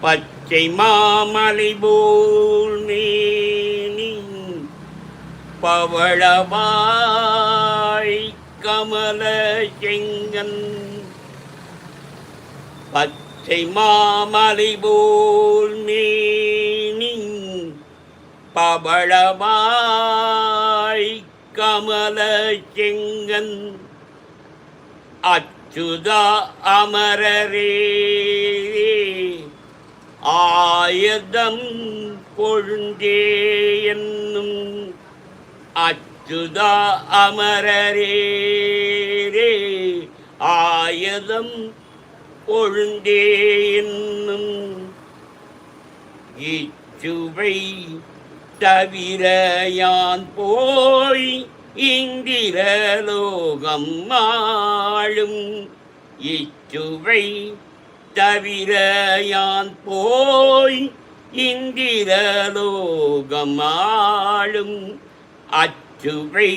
பச்சை மாமலை போல் மேனி பவளவாய் கமல செங்கன். பச்சை மாமலை போல் மேனி பவளவாய் கமல செங்கன். அச்சுதா அமரரே ஆயதம் கொழுந்தே என்னும். அச்சுதா அமரரே ஆயதம் கொழுந்தே என்னும். இச்சுவை தவிர யான் போய் இந்திரலோகம் ஆளும். இச்சுவை தவிர யான் போய் இந்திரலோகம் ஆளும். அச்சுவை